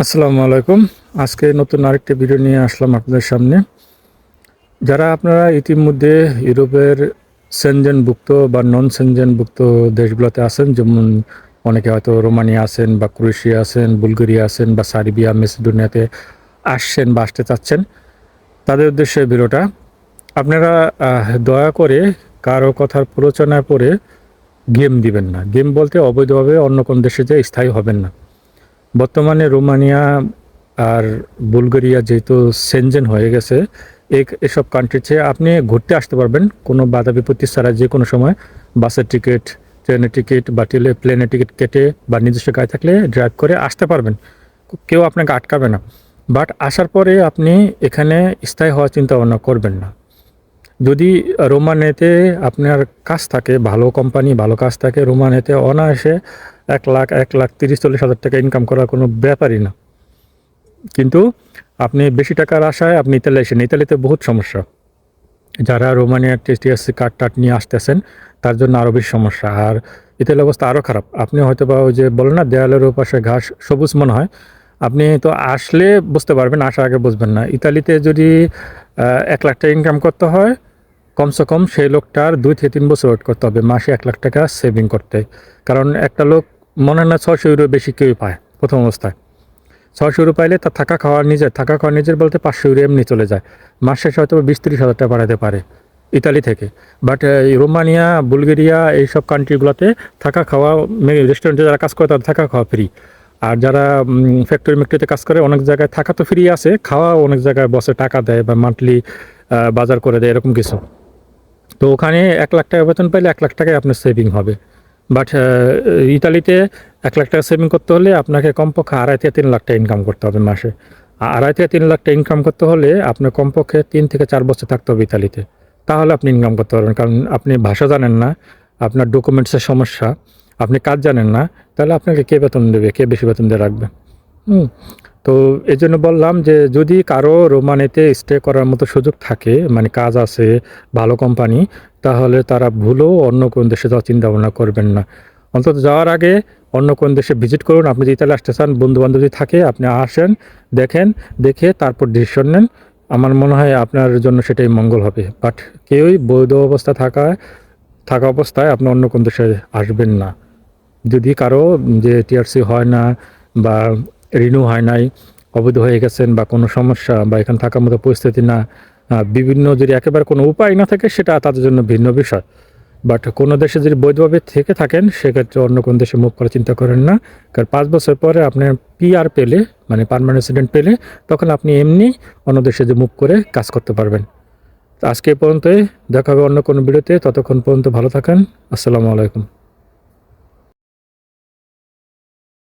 আসসালামু আলাইকুম। আজকে নতুন আরেকটি ভিডিও নিয়ে আসলাম আপনাদের সামনে। যারা আপনারা ইতিমধ্যে ইউরোপের সেনজেনভুক্ত বা নন সেনজেনভুক্ত দেশগুলোতে আছেন, যেমন অনেকে হয়তো রোমানিয়া আছেন বা ক্রোয়েশিয়া আছেন, বুলগেরিয়া আছেন বা সার্বিয়া, মেসিডোনিয়াতে আসছেন বা আসতে চাচ্ছেন, তাদের উদ্দেশ্যে ভিডিওটা। আপনারা দয়া করে কারো কথার প্ররোচনায় পড়ে গেম দিবেন না। গেম বলতে অবৈধভাবে অন্য কোন দেশে যেয়ে স্থায়ী হবেন না। বর্তমানে রোমানিয়া আর বুলগেরিয়া যেহেতু সেনজেন হয়ে গেছে, এসব কান্ট্রি চেয়ে আপনি ঘুরতে আসতে পারবেন কোনো বাধা বিপত্তি ছাড়া। যে কোনো সময় বাসের টিকিট, ট্রেনের টিকিট বা প্লেনের টিকিট কেটে বা নিজস্ব গাড়ি থাকলে ড্রাইভ করে আসতে পারবেন। কেউ আপনাকে আটকাবে না। বাট আসার পরে আপনি এখানে স্থায়ী হওয়ার চিন্তা ভাবনা করবেন না। যদি রোমানিয়াতে আপনার কাজ থাকে, ভালো কোম্পানি, ভালো কাজ থাকে, রোমানিয়াতে অনায়াসে 1 লাখ 1,30,40,000 টাকা ইনকাম করার কোনো ব্যাপারই না। কিন্তু আপনি বেশি টাকার আশায় আপনি ইতালি আসেন। ইতালিতে বহুত সমস্যা। যারা রোমানিয়ার টিএসসি কার্ড নিয়ে আসতেছেন, তার জন্য আরও বেশি সমস্যা। আর ইতালির অবস্থা আরও খারাপ। আপনি হয়তোবা ওই যে বলে না, দেয়ালের ওপাশে ঘাস সবুজ মনে হয়। আপনি তো আসলে বুঝতে পারবেন, আসার আগে বুঝবেন না। ইতালিতে যদি 1 লাখ টাকা ইনকাম করতে হয়, কমসে কম সেই লোকটার 2 থেকে 3 বছর ওয়েট করতে হবে মাসে 1 লাখ টাকা সেভিং করতে। কারণ একটা লোক মনে হয় না 600 ইউরো বেশি কেউই পায় প্রথম অবস্থায়। 600 ইউরো পাইলে তার থাকা খাওয়া নিজের বলতে 500 ইউরো এমনি চলে যায়। মাস শেষে হয়তো 20-30 হাজার টাকা বাড়াতে পারে ইতালি থেকে। বাট রোমানিয়া, বুলগেরিয়া এইসব কান্ট্রিগুলোতে থাকা খাওয়া, রেস্টুরেন্টে যারা কাজ করে তাদের থাকা খাওয়া ফ্রি। আর যারা ফ্যাক্টরিতে কাজ করে, অনেক জায়গায় থাকা তো ফ্রি আছে, খাওয়া অনেক জায়গায় বসে টাকা দেয় বা মান্থলি বাজার করে দেয়, এরকম কিছু। তো ওখানে 1 লাখ টাকা বেতন পাইলে 1 লাখ টাকায় আপনার সেভিং হবে। বাট ইতালিতে 1 লাখ টাকা সেভিং করতে হলে আপনাকে কমপক্ষে 2.5 থেকে 3 লাখ টাকা ইনকাম করতে হবে মাসে। 2.5 থেকে 3 লাখ টাকা ইনকাম করতে হলে আপনার কমপক্ষে 3 থেকে 4 বছর থাকতে হবে ইতালিতে। তাহলে আপনি ইনকাম করতে পারবেন। কারণ আপনি ভাষা জানেন না, আপনার ডকুমেন্টসের সমস্যা, আপনি কাজ জানেন না, তাহলে আপনাকে কে বেতন দেবে, কে বেশি বেতন দিয়ে রাখবে? হুম। তো এই জন্য বললাম যে যদি কারো রোমানিতে স্টে করার মতো সুযোগ থাকে, মানে কাজ আছে, ভালো কোম্পানি, তাহলে তারা ভুলেও অন্য কোন দেশে যাওয়ার চিন্তা ভাবনা করবেন না। অন্তত যাওয়ার আগে অন্য কোন দেশে ভিজিট করুন। আপনি যদি ইতালি আসতে চান, বন্ধুবান্ধব যদি থাকে, আপনি আসেন, দেখেন, দেখে তারপর ডিসিশন নেন। আমার মনে হয় আপনার জন্য সেটাই মঙ্গল হবে। বাট কেউই বৈধ অবস্থা থাকা অবস্থায় আপনি অন্য কোন দেশে আসবেন না। যদি কারো যে টিআরসি হয় না বা রিনিউ হয় নাই, অবৈধ হয়ে গেছেন বা কোনো সমস্যা বা এখানে থাকার মতো পরিস্থিতি না, বিভিন্ন যদি একেবারে কোনো উপায় না থাকে, সেটা তাদের জন্য ভিন্ন বিষয়। বাট কোনো দেশে যদি বৈধভাবে থেকে থাকেন, সেক্ষেত্রে অন্য কোনো দেশে মুভ করার চিন্তা করেন না। কারণ 5 বছর পরে আপনার পিআর পেলে, মানে পার্মানেন্ট রেসিডেন্ট পেলে, তখন আপনি এমনি অন্য দেশে যে মুভ করে কাজ করতে পারবেন। তো আজকে এই পর্যন্তই। দেখা হবে অন্য কোনো ভিডিওতে। ততক্ষণ পর্যন্ত ভালো থাকেন। আসসালামু আলাইকুম।